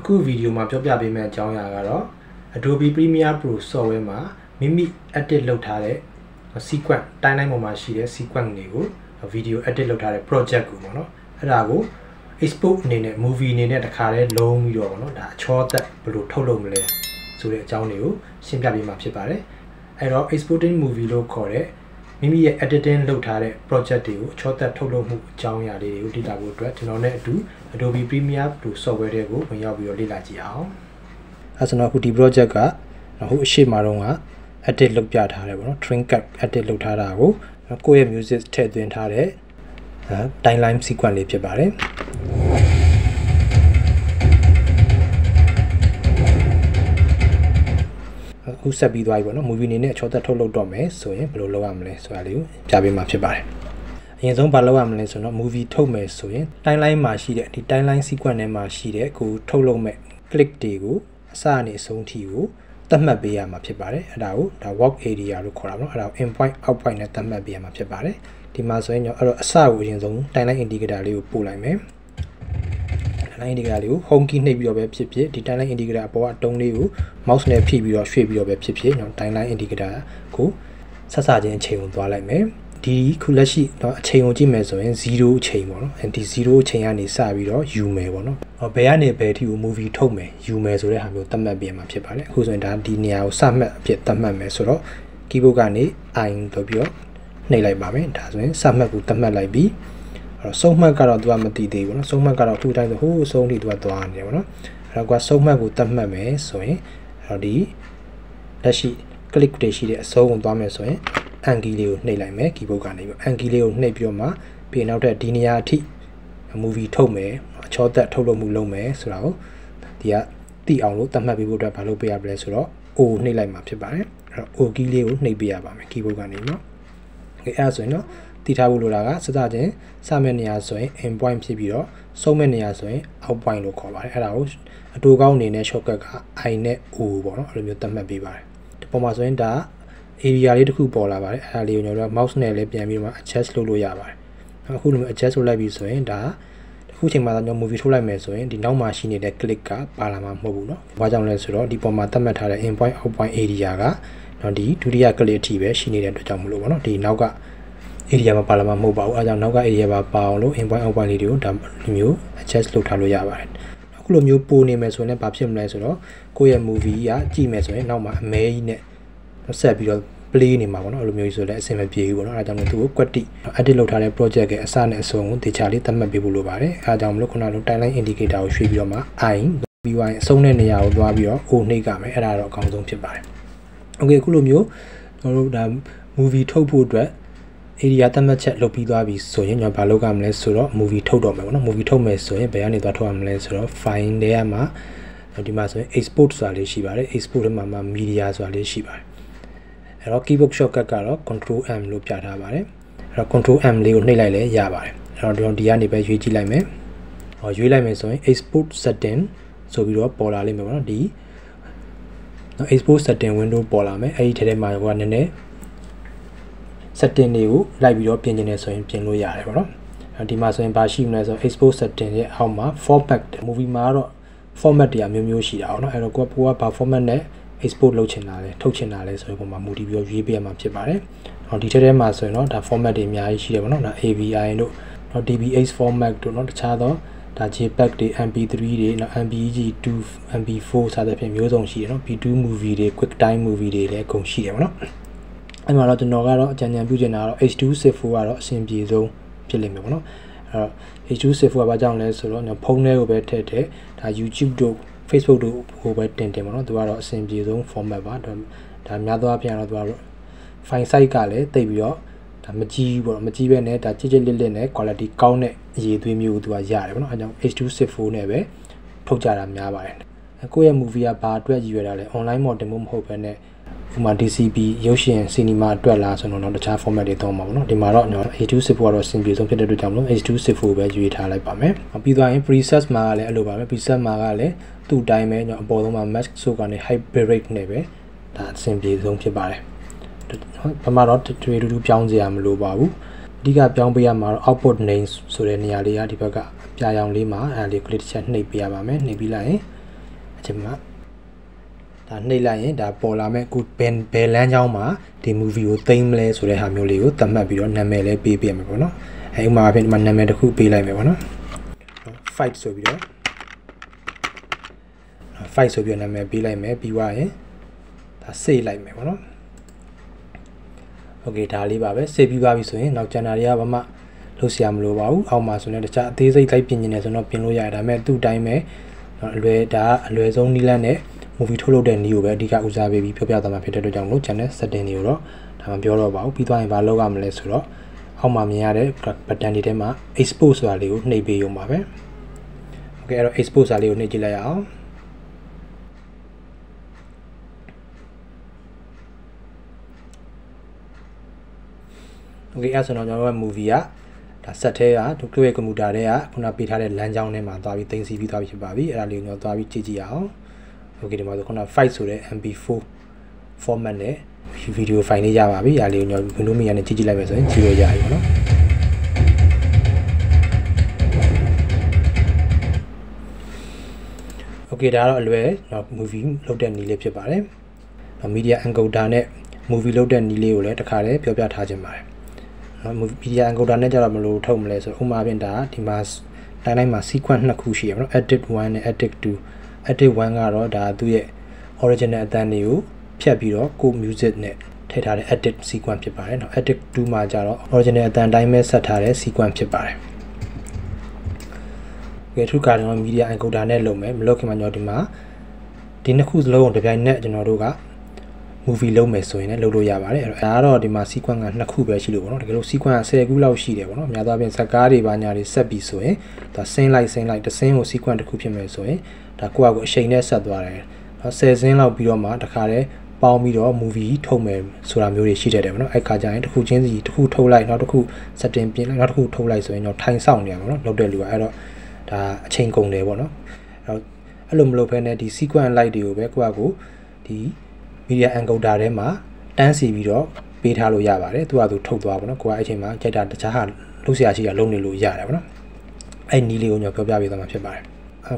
အခုဗီဒီယိုမှာပြောပြပေးမယ့်အကြောင်းအရာကတော့ Adobe Premiere Pro software မှာမိမိ edit လုပ်ထားတဲ့ sequence တိုင်းတိုင်းပေါ်မှာရှိတဲ့ sequence တွေကို video edit လုပ်ထားတဲ့ project ကိုပေါ့နော်အဲ့ဒါကို export အနေနဲ့ movie အနေနဲ့တခါတည်းလုံးပြီးတော့ပေါ့နော်ဒါအချောသက်ဘယ်လိုထုတ်လုပ်မလဲဆိုတဲ့အကြောင်းတွေကိုရှင်းပြပေးမှာဖြစ်ပါတယ်အဲ့တော့ exporting movie လို့ခေါ်တဲ့မိမိရဲ့ editing လုပ်ထားတဲ့ project တွေကိုအချောသက်ထုတ်လုပ်မှုအကြောင်းအရာလေးတွေကိုသိတာဖို့အတွက်ကျွန်တော်နဲ့အတူ Adobe Premiere Pro software တွေကိုဝင်ရောက်ပြီးတော့လေ့လာကြည့်အောင်အဲ့ဆိုတော့အခုဒီ project ကဟိုအရှိမတော့က edit လုပ်ပြထားတယ်ပေါ့နော် trim cut edit လုပ်ထားတာကိုကိုယ့်ရဲ့ music ထည့်သွင်းထားတဲ့ timeline sequence လေးဖြစ်ပါတယ်အခုဆက်ပြီးသွားပြီပေါ့နော် movie အနေနဲ့အချောသက်ထုတ်လုပ်တော့မယ်ဆိုရင်ဘယ်လိုလုပ်ရမလဲဆိုတာလေးကိုပြပေးမှာဖြစ်ပါတယ်အရင်ဆုံးဘာလုပ်ရမလဲဆိုတော့ movie ထုတ်မယ်ဆိုရင် timeline မှာရှိတဲ့ဒီ timeline sequence ထဲမှာရှိတဲ့ကိုထုတ်လုပ်မဲ့ click တွေကိုအစအနေအဆုံးထိကိုသတ်မှတ်ပေးရမှာဖြစ်ပါတယ်အဲ့ဒါကိုဒါ work area လို့ခေါ်တာပေါ့နော်အဲ့ဒါကို in point out point နဲ့သတ်မှတ်ပေးရမှာဖြစ်ပါတယ်ဒီမှာဆိုရင်အဲ့တော့အစကိုအရင်ဆုံး timeline indicator လေးကိုပို့လိုက်မယ် timeline indicator လေးကို home key နှိပ်ပြီးတော့ပဲဖြစ်ဖြစ်ဒီ timeline indicator အပေါ်ကတုံးလေးကို mouse နဲ့ဖိပြီးတော့ရွှေ့ပြီးတော့ပဲဖြစ်ဖြစ်ကျွန်တော် timeline indicator ကိုဆက်စချင်းအချိန်ကိုသွားလိုက်မယ်ဒီခုလက်ရှိတော့အချိန်ကိုကြည့်မယ်ဆိုရင်0အချိန်ပေါ့နော်ဒီ0အချိန်ကနေစပြီးတော့ယူမယ်ပေါ့နော်ဘယ်ကနေဘယ်ထိကို movie ထုတ်မယ်ယူမယ်ဆိုတဲ့ဟာမျိုးသတ်မှတ်ပေးမှာဖြစ်ပါတယ်အခုဆိုရင်ဒါဒီနေရာကိုစမှတ်အဖြစ်သတ်မှတ်မယ်ဆိုတော့ keyboard ကနေ I လို့ပြီးတော့နှိပ်လိုက်ပါမယ်ဒါဆိုရင်စမှတ်ကိုသတ်မှတ်လိုက်ပြီးအဲ့တော့ဆုံးမှတ်ကတော့သူကမတည်သေးဘူးနော်ဆုံးမှတ်ကတော့အခုတိုင်းဆိုဟိုးဆုံးထိသူကသွားနေတယ်ပေါ့နော်အဲ့တော့ကဆုံးမှတ်ကိုသတ်မှတ်မယ်ဆိုရင်အဲ့တော့ဒီလက်ရှိ click တွေရှိတဲ့အဆုံးကိုသွားမယ်ဆိုရင်angle လေးကိုနှိပ်လိုက်မယ် keyboard ကနေပြီး angle လေးကိုနှိပ်ပြီးတော့မှပြီးနောက်ထပ်ဒီနေရာအထိ movie ထုတ်မယ်အချောသက်ထုတ်လုပ်မှုလုပ်မယ်ဆိုတာကိုဒီကသိအောင်လို့သတ်မှတ်ပေးဖို့အတွက်ဘာလုပ်ပေးရမလဲဆိုတော့ O နှိပ်လိုက်မှာဖြစ်ပါတယ်အဲ့တော့ O key လေးကိုနှိပ်ပေးရပါမယ် keyboard ကနေနော်အဲ့ဒါဆိုရင်တော့တည်ထားဖို့လိုတာကစစချင်းစမဲ့နေရာဆိုရင် in point ဖြစ်ပြီးတော့ဆုံးမဲ့နေရာဆိုရင် out point လို့ခေါ်ပါတယ်အဲ့ဒါကိုအတူကောင်းအနေနဲ့ shortcut က I နဲ့ O ပေါ့နော်အဲ့လိုမျိုးသတ်မှတ်ပေးပါတယ်ဒီပုံမှာဆိုရင်ဒါ area လေးတစ်ခုပေါ်လာပါတယ်အဲ့ဒါလေးကိုကျွန်တော်တို့ mouse နဲ့လည်းပြန်ပြီးတော့ adjust လုပ်လို့ရပါတယ်အခုလိုမျိုး adjust လုပ်လိုက်ပြီဆိုရင်ဒါအခုချိန်မှာကျွန်တော် movie ထုတ်လိုက်မယ်ဆိုရင်ဒီနောက်မှာရှိနေတဲ့ click ကပါလာမှာမဟုတ်ဘူးเนาะဘာကြောင့်လဲဆိုတော့ဒီပေါ်မှာသတ်မှတ်ထားတဲ့ in point out point area ကတော့ဒီဒုတိယ click အထိပဲရှိနေတဲ့အတွက်ကြောင့်မလို့ပေါ့เนาะဒီနောက်က area မှာပါလာမှာမဟုတ်ပါဘူးအဲဒါကြောင့်နောက်က area ပါအောင်လို့ in point out point လေးတွေကိုဒါမျိုး adjust လုပ်ထားလို့ရပါတယ်အခုလိုမျိုးပိုနေမယ်ဆိုရင်ဘာဖြစ်မလဲဆိုတော့ကိုယ့်ရဲ့ movie ကကြည့်မယ်ဆိုရင်နောက်မှာအမဲကြီးနဲ့ဆက်ပြီးတော့ play နေမှာပေါ့နော်အဲ့လိုမျိုးဆိုလည်းအဆင်မပြေဘူးပေါ့နော်အဲဒါကြောင့်မို့သူကိုကွက်တိ edit လုပ်ထားတဲ့ project ရဲ့အစနဲ့အဆုံးကိုတေချာလေးသတ်မှတ်ပေးဖို့လိုပါတယ်အဲဒါကြောင့်မလို့ခုနက timeline indicator ကိုရွှေ့ပြီးတော့မှ I ပြီးသွားရင်အဆုံးတဲ့နေရာကိုသွားပြီးတော့ O နှိပ်ကြမယ်အဲ့ဒါတော့အကောင်းဆုံးဖြစ်ပါတယ် okay အခုလိုမျိုးကျွန်တော်တို့ဒါ movie ထုတ်ဖို့အတွက် area သတ်မှတ်ချက်လုပ်ပြီးသွားပြီဆိုရင်ကျွန်တော်ဘာလုပ်ရမလဲဆိုတော့ movie ထုတ်တော့မယ်ပေါ့နော် movie ထုတ်မယ်ဆိုရင်ဘယ်ကနေသွားထုတ်ရမလဲဆိုတော့ file ထဲမှာဒီမှာဆိုရင် export ဆိုတာလေးရှိပါတယ် export ထဲမှာ media ဆိုတာလေးရှိပါတယ်အဲ့တော့ keyboard shortcut ကတော့ control M လို့ပြထားပါတယ်အဲ့တော့ control M လေးကိုနှိပ်လိုက်လဲရပါတယ်အဲ့တော့ဒီကနေပဲရွေးကြည့်လိုက်မယ်ရွေးလိုက်မယ်ဆိုရင် export setting ဆိုပြီးတော့ပေါ်လာလိမ့်မယ်ပေါ့နော်ဒီ export setting window ပေါ်လာမယ်အဲ့ဒီထဲမှာကနည်းနည်း setting တွေကိုလိုက်ပြီးတော့ပြင်နေဆိုရင်ပြင်လို့ရတယ်ပေါ့နော်ဒီမှာဆိုရင်ဘာရှိမလဲဆိုတော့ export setting ရဲ့အောက်မှာ format movie မှာတော့ format တွေအမျိုးမျိုးရှိတာပေါ့နော်အဲ့တော့ကိုကဘာ format နဲ့ export လုပ်ချင်တာလဲထုတ်ချင်တာလဲဆိုရင်ပုံမှာမူတည်ပြီးတော့ရွေးပေးရမှာဖြစ်ပါတယ်။ဟောဒီထဲမှာဆိုရင်တော့ဒါ format တွေအများကြီးရှိတယ်ပေါ့နော်။ဒါ AVI တို့ DBH format တို့เนาะတခြားသောဒါ JPEG တွေ MP3 တွေเนาะ MPEG 2 MP4 စသဖြင့်မျိုးစုံရှိတယ်เนาะ B2 movie တွေ quick time movie တွေလည်းအကုန်ရှိတယ်ပေါ့နော်။အဲ့မှာတော့ကျွန်တော်ကတော့အကြံဉာဏ်ပြုချင်တာကတော့ H264 ကတော့အဆင်ပြေဆုံးဖြစ်လိမ့်မယ်ပေါ့နော်။အဲ့တော့ H264 ကဘာကြောင့်လဲဆိုတော့ဖုန်းထဲကိုပဲထည့်တဲ့ဒါ YouTube တို့ Facebook တို့ဟိုပဲတင်ပေါ့နော်သူကတော့အဆင်ပြေဆုံး format ပါဒါများသောအားဖြင့်တော့သူကတော့ file size ကလည်းတိတ်ပြီးတော့ဒါမကြီးဘူးပေါ့မကြီးပဲနဲ့ဒါကြစ်ကြစ်လစ်လစ်နဲ့ quality ကောင်းတဲ့အရေးသွေးမျိုးကိုသူကရတယ်ပေါ့နော်အဲကြောင့် H264 နဲ့ပဲထုတ်ကြတာများပါတယ်ကိုယ့်ရဲ့ movie ကဘာအတွက်ရည်ရွယ်တာလဲ online model မဟုတ်ဘဲနဲ့ဥပမာ DCP ရုပ်ရှင် cinema အတွက်လားဆိုတော့တခြား format တွေသုံးမှာပေါ့နော်ဒီမှာတော့ H264 ကတော့အဆင်ပြေဆုံးဖြစ်တဲ့အတွက်ကြောင့်မလို့ H264 ပဲရွေးထားလိုက်ပါမယ်ပြီးသွားရင် preset မှာကလည်းအဲ့လိုပါပဲ preset မှာကလည်းသူ့အတိုင်းပဲကျွန်တော်အပေါ်ဆုံးမှာ mask ဆိုကနေ hybrid နဲ့ပဲဒါအဆင်ပြေဆုံးဖြစ်ပါတယ်ဘာမှတော့တွေ့တူပြောင်းစရာမလိုပါဘူးအဓိကပြောင်းပေးရမှာတော့ output name ဆိုတဲ့နေရာလေးကဒီဘက်ကအပြာရောင်လေးမှာအဲ့ဒါလေး click တစ်ချက်နှိပ်ပေးရပါမယ်နှိပ်ပြီးလိုက်ရင် ချက်မှာဒါနှိပ်လိုက်ရင်ဒါပေါ်လာမဲ့အခုဘယ်လမ်းကြောင်းမှာဒီ movie ကိုသိမ်းမလဲဆိုတဲ့ဟာမျိုးလေးကိုသတ်မှတ်ပြီးတော့နာမည်လေးပေးပြရမယ်ပေါ့နော်အဲဥမာအဖြစ်ဒီမှာနာမည်တစ်ခုပေးလိုက်မယ်ပေါ့နော် fight ဆိုပြီးတော့ fight ဆိုပြီးတော့နာမည်ပေးလိုက်မယ်ပြီးသွားရင်ဒါ save လိုက်မယ်ပေါ့နော် okay ဒါလေးပါပဲ save ပြီးသွားပြီဆိုရင်နောက်ကျန်တာတွေကဘာမှလုပ်စရာမလိုပါဘူးအောက်မှာဆိုရင်တခြားအသေးစိတ်လိုက်ပြင်နေတယ်ဆိုတော့ပြင်လို့ရတယ်ဒါပေမဲ့သူ့အတိုင်းပဲအလွယ်ဆုံးနည်းလမ်းနဲ့ movie ထုတ်လုပ်တဲ့နည်းကိုပဲအဓိကဦးစားပေးပြီးပြောပြသွားမှာဖြစ်တဲ့အတွက်ကြောင့်လို့ channel setting တွေကိုတော့ဒါမှပြောတော့ပါဘူးပြီးသွားရင်ဘာလုပ်ရမလဲဆိုတော့အောက်မှာမြင်ရတဲ့ button တွေထဲမှာ export ဆိုတာလေးကိုနှိပ်ပေးရုံပါပဲ okay အဲ့တော့ export ဆိုတာလေးကိုနှိပ်ကြည့်လိုက်ရအောင် okay အဲ့ဆိုတော့ကျွန်တော်တို့ movie ကဒါ set ထဲကသူတို့ရဲ့ computer ထဲကခုနပေးထားတဲ့လမ်းကြောင်းထဲမှာသွားပြီးသိမ်းဆည်းပြီးသွားပြီဖြစ်ပါပြီအဲ့ဒါလေးကိုကျွန်တော်သွားပြီးကြည့်ကြည့်အောင် okay ဒီမှာဆိုခုန file ဆိုတဲ့ mp4 format နဲ့ video file လေးရပါပြီအဲ့ဒါလေးကိုကျွန်တော် Windows Media နဲ့ကြည့်ကြည့်လိုက်မယ်ဆိုရင်ကြည့်လို့ရပြီပေါ့နော် okay ဒါကတော့အလွယ်တော့ movie လုပ်တဲ့နည်းလေးဖြစ်ပါတယ် media encoder နဲ့ movie လုပ်တဲ့နည်းလေးကိုလည်းတစ်ခါတည်းပြောပြထားခြင်းပါတယ် media encoder နဲ့ကြတော့မလို့ထုတ်မလဲဆိုတော့ဥပမာပြင်ဒါဒီမှာတိုင်းမှာ sequence နှစ်ခုရှိရပါတော့ edit 1 နဲ့ edit 2 edit 1 ကတော့ဒါသူ့ရဲ့ original အသံတွေကိုဖြတ်ပြီးတော့ကို music နဲ့ထည့်ထားတဲ့ edit sequence ဖြစ်ပါတယ်เนาะ edit 2 မှာကြတော့ original အသံတိုင်းပဲဆက်ထားတဲ့ sequence ဖြစ်ပါတယ်ကဲထူးကတော့ media encoder နဲ့လုပ်မယ်မလုပ်ခင်မှာကျွန်တော်ဒီမှာဒီနှစ်ခုစလုံးကိုတစ်ပြိုင်နက်ကျွန်တော်တို့က movie လုပ်မယ်ဆိုရင်လည်းလုပ်လို့ရပါတယ်အဲ့ဒါကတော့ဒီမှာ sequence ကနှစ်ခုပဲရှိလို့ပေါ့နော်တကယ်လို့ sequence 10ခုလောက်ရှိတယ်ပေါ့နော်အများသောအားဖြင့်ဇာတ်ကားတွေဘာညာတွေဆက်ပြီးဆိုရင်ဒါဆင်းလိုက်တစ်ဆင်းကို sequence တစ်ခုဖြစ်မယ်ဆိုရင်ဒါကိုယ့်အကိုအချိန်နဲ့ဆက်သွားတယ်နော်10ဆင်းလောက်ပြီးတော့မှတခါတည်းပေါင်းပြီးတော့ movie ထုတ်မယ်ဆိုတာမျိုးတွေရှိတတ်တယ်ပေါ့နော်အဲ့ခါကျရင်တစ်ခုချင်းစီတစ်ခုထုတ်လိုက်နောက်တစ်ခု setting ပြင်လိုက်နောက်တစ်ခုထုတ်လိုက်ဆိုရင်တော့ထိုင်ဆောင်နေရမှာပေါ့နော်လုပ်တဲ့လူကအဲ့တော့ဒါအချိန်ကုန်တယ်ပေါ့နော်အဲ့လိုမလုပ်ဘဲနဲ့ဒီ sequence light တွေကိုပဲကိုယ့်အကိုဒီ media encoder ထဲမှာတန်းစီပြီးတော့ပေးထားလို့ရပါတယ်သူကသူထုတ်သွားပါတော့ကိုကအဲ့ချိန်မှာကြိုက်တာတခြားဟာလုပ်စရာရှိတာလုပ်နေလို့ရတယ်ပေါ့နော်အဲ့နီးလေးကိုကျွန်တော်ပြောပြပေးသွားမှာဖြစ်ပါတယ်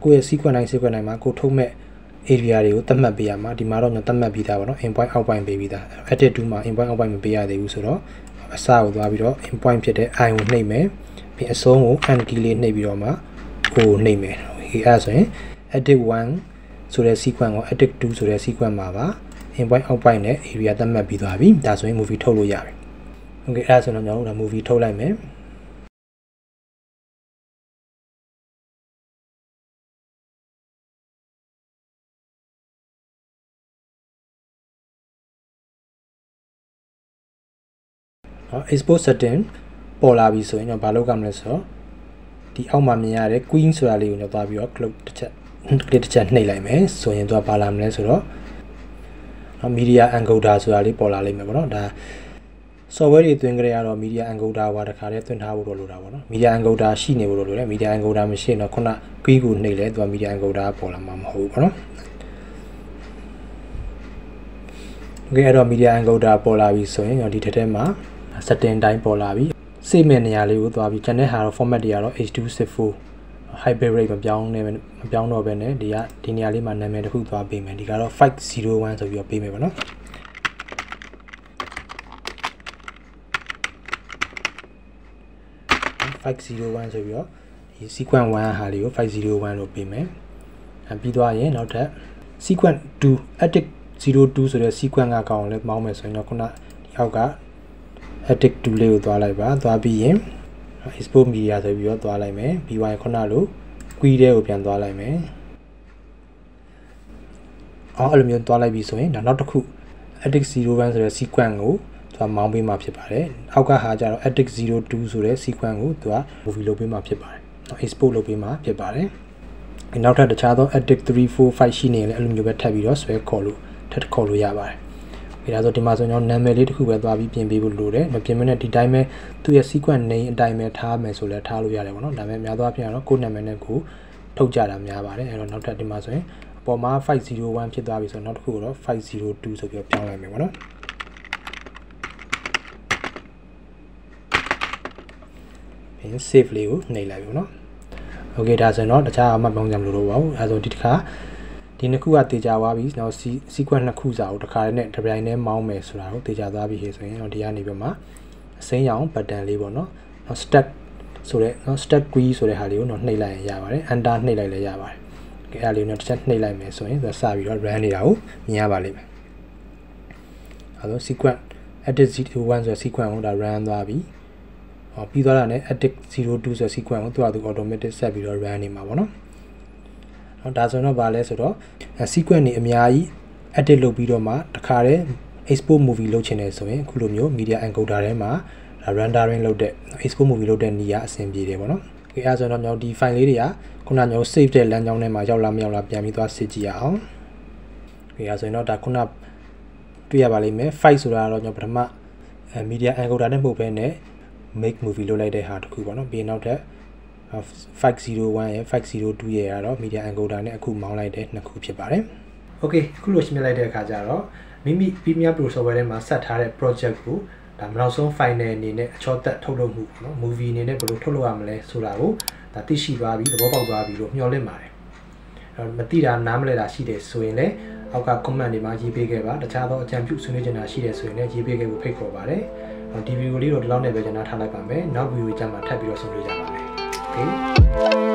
ကိုယ့်ရဲ့ sequence တိုင်းမှာကိုထုတ်မဲ့ area တွေကိုသတ်မှတ်ပေးရမှာဒီမှာတော့ကျွန်တော်သတ်မှတ်ပြီးသားပေါ့နော် in point out point ပေးပြီးသား edit 2မှာ in point out point မပေးရသေးဘူးဆိုတော့အစကိုသွားပြီးတော့ in point ဖြစ်တဲ့ i ကိုနှိပ်မယ်ပြီးအဆုံးကို and key လေးနှိပ်ပြီးတော့မှ o ကိုနှိပ်မယ်အဲ့ဒါဆိုရင် edit 1ဆိုတဲ့ sequence ကို edit 2ဆိုတဲ့ sequence မှာပါ in point out point နဲ့ area သတ်မှတ်ပြီးသွားပြီဒါဆိုရင် movie ထုတ်လို့ရပြီ okay အဲ့ဒါဆိုတော့ကျွန်တော်တို့ဒါ movie ထုတ်လိုက်မယ်export setting ပေါ်လာပြီဆိုရင်ကျွန်တော်ဘာလုပ်ရမလဲဆိုတော့ဒီအောက်မှာမြင်ရတဲ့ queen ဆိုတာလေးကိုကျွန်တော်သွားပြီးတော့ close တစ်ချက်နှိပ်လိုက်မယ်ဆိုရင်သူကဘာလာမလဲဆိုတော့ media encoder ဆိုတာလေးပေါ်လာလိမ့်မယ်ပေါ့နော်ဒါ software တွေသွင်းကြရတော့ media encoder ဘာတစ်ခါတည်းသွင်းထားဖို့တော့လိုတာပေါ့နော် media encoder ရှိနေဖို့လိုတယ် media encoder မရှိရင်တော့ခုန queen ကိုနှိပ်လဲသူက media encoder ပေါ်လာမှာမဟုတ်ဘူးပေါ့နော် okay အဲ့တော့ media encoder ပေါ်လာပြီဆိုရင်ကျွန်တော်ဒီထက်ထဲမှာ setting တိုင်းပေါ်လာပြီ save မဲ့နေရာလေးကိုသွားပြီး channel ဟာတော့ format တွေကတော့ h264 hybrid rate မပြောင်းတော့ဘဲနဲ့ဒီနေရာလေးမှာနာမည်တစ်ခုသွားပေးမယ်ဒီကတော့501ဆိုပြီးတော့ပေးမယ်ပေါ့နော်501ဆိုပြီးတော့ဒီ sequence 1ဟာလေးကို501လို့ပေးမယ်ပြီးသွားရင်နောက်ထပ် sequence 2 edit 02ဆိုတဲ့ sequence ကကောင်လည်းမောင်းမယ်ဆိုရင်တော့ခုနဒီအောက်က edit 2လေးကိုသွားလိုက်ပါသွားပြီးရင် export media ဆိုပြီးတော့သွားလိုက်မယ်ပြီးသွားရင်ခုနလို query ကိုပြန်သွားလိုက်မယ်အဲ့လိုမျိုးသွားလိုက်ပြီဆိုရင်နောက်တစ်ခု edit 01ဆိုတဲ့ sequence ကိုသူကမောင်းပေးမှာဖြစ်ပါတယ်အောက်ကဟာကျတော့ edit 02ဆိုတဲ့ sequence ကိုသူက movie လုပ်ပေးမှာဖြစ်ပါတယ် export လုပ်ပေးမှာဖြစ်ပါတယ်နောက်ထပ်တခြားသော edit 3 4 5ရှိနေရင်လည်းအဲ့လိုမျိုးပဲထပ်ပြီးတော့ဆွဲခေါ်လို့ရပါတယ်ဒါဆိုဒီမှာဆိုကျွန်တော်နာမည်လေးတစ်ခုပဲသွားပြီးပြင်ပေးဖို့လိုတယ်မပြင်မနဲ့ဒီတိုင်းပဲသူ့ရဲ့ sequence name အတိုင်းပဲထားမယ်ဆိုလဲထားလို့ရတယ်ပေါ့နော်ဒါပေမဲ့များသောအားဖြင့်တော့ကိုယ်နာမည်နဲ့ကိုထုတ်ကြတာများပါတယ်အဲ့တော့နောက်ထပ်ဒီမှာဆိုရင်အပေါ်မှာ501ဖြစ်သွားပြီဆိုတော့နောက်တစ်ခုကတော့502ဆိုပြီးတော့ပြောင်းလိုက်မယ်ပေါ့နော်ပြီး save လေးကိုနှိပ်လိုက်ပြီပေါ့နော် okay ဒါဆိုရင်တော့တခြားအမှတ်ပေါင်းကြမလို့တော့ပါဘူးအဲဆိုဒီတစ်ခါဒီ ဒီနှစ်ခုကတေချာသွားပြီနော် sequence နှစ်ခုစာကိုတစ်ခါနဲ့တစ်ပြိုင်တည်းမောင်းမယ်ဆိုတာကိုတေချာသွားပြီဆိုရင်တော့ဒီကနေပြီးမှအစိမ်းရောင် button လေးပေါ့နော် stack ဆိုတဲ့နော် stack key ဆိုတဲ့ဟာလေးကိုတော့နှိပ်လိုက်ရင်ရပါတယ် enter နှိပ်လိုက်လည်းရပါတယ်ကဲအဲ့ဒါလေးကိုတော့တစ်ချက်နှိပ်လိုက်မယ်ဆိုရင်သူစပြီးတော့ run နေတာကိုမြင်ရပါလိမ့်မယ်အဲ့တော့ sequence edit 01ဆိုတဲ့ sequence ကိုဒါ run သွားပြီပြီးသွားတာနဲ့ edit 02ဆိုတဲ့ sequence ကိုသူ့ automatic ဆက်ပြီးတော့ run နေမှာပေါ့နော်ဒါဆိုတော့ဗာလဲဆိုတော့ sequence တွေအများကြီး edit လုပ်ပြီးတော့မှတခါတည်း export movie လုပ်ချင်တယ်ဆိုရင်အခုလိုမျိုး media encoder ထဲမှာဒါ rendering လုပ်တဲ့ export movie လုပ်တဲ့နေရာအဆင်ပြေတယ်ပေါ့နော်။အဲဆိုတော့ကျွန်တော်ဒီ file လေးတွေကခုနကကျွန်တော် save တဲ့လမ်းကြောင်းထဲမှာရောက်လားမရောက်လားပြန်ပြီးသွားစစ်ကြည့်ရအောင်။အဲဆိုရင်တော့ဒါခုနတွေ့ရပါလိမ့်မယ် file ဆိုတာတော့ကျွန်တော်ပထမ media encoder နဲ့ပို့ပဲနဲ့ make movie လုပ်လိုက်တဲ့ဟာတခုပေါ့နော်။ပြီးနောက်ထပ်501ရဲ့502ရဲ့ကတော့ media encoder နဲ့အခုမောင်းလိုက်တဲ့နှစ်ခုဖြစ်ပါတယ်။ Okay ခုလိုရှင်းပြလိုက်တဲ့အခါကျတော့မိမိ Premiere Pro software ထဲမှာဆက်ထားတဲ့ project ကိုဒါနောက်ဆုံး final အနေနဲ့အချောတက်ထုတ်လုပ်မှုပေါ့နော် movie အနေနဲ့ဘယ်လိုထုတ်လုပ်ရမလဲဆိုတာကိုဒါသိရှိသွားပြီသဘောပေါက်သွားပြီလို့မျှော်လင့်ပါတယ်။အဲမသိတာနားမလည်တာရှိတယ်ဆိုရင်လည်းအောက်က comment တွေမှာရေးပေးခဲ့ပါတခြားသောအကြံပြုဆွေးနွေးချင်တာရှိတယ်ဆိုရင်လည်းရေးပေးခဲ့ဖို့ဖိတ်ခေါ်ပါတယ်။ဒီဗီဒီယိုလေးတော့ဒီလောက်နဲ့ပဲကျွန်တော်ထားလိုက်ပါမယ်။နောက်ဗီဒီယိုကြမှာထပ်ပြီးတော့ဆွေးနွေးကြပါမယ်။ Okay